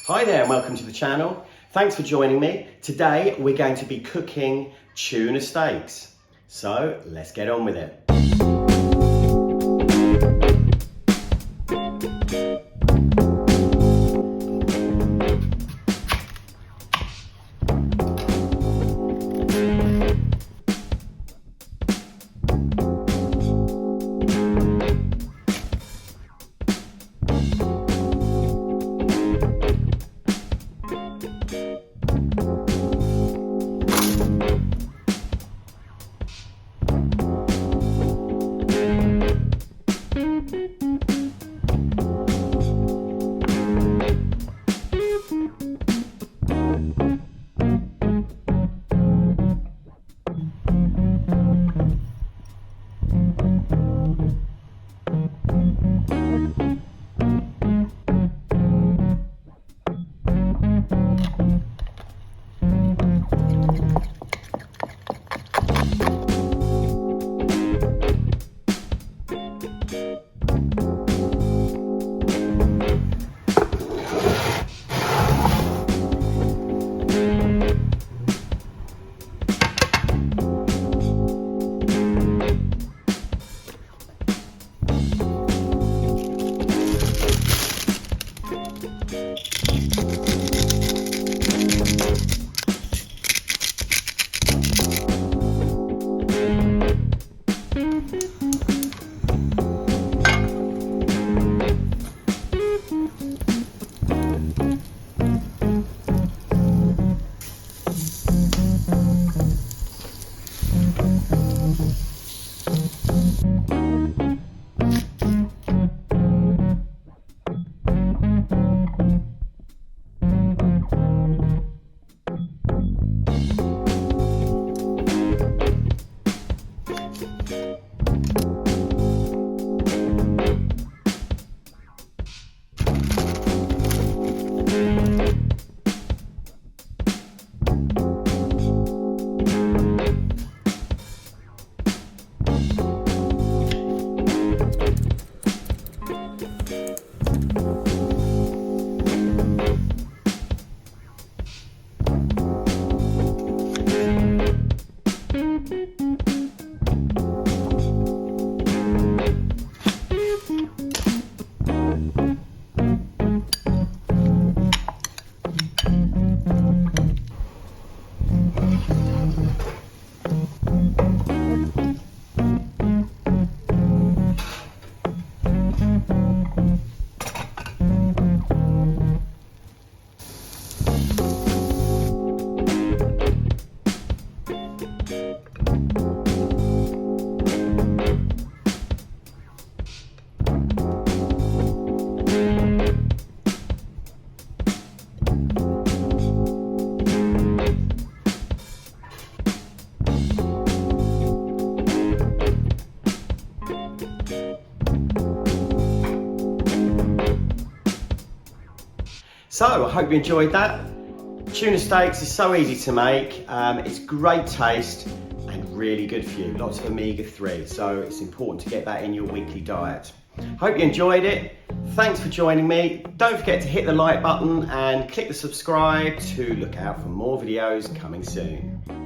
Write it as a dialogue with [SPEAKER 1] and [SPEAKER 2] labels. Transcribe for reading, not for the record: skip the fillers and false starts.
[SPEAKER 1] Hi there and welcome to the channel. Thanks for joining me. Today we're going to be cooking tuna steaks. So let's get on with it. So I hope you enjoyed that. Tuna steaks is so easy to make. It's great taste and really good for you. Lots of omega-3, so it's important to get that in your weekly diet. Hope you enjoyed it. Thanks for joining me. Don't forget to hit the like button and click the subscribe to look out for more videos coming soon.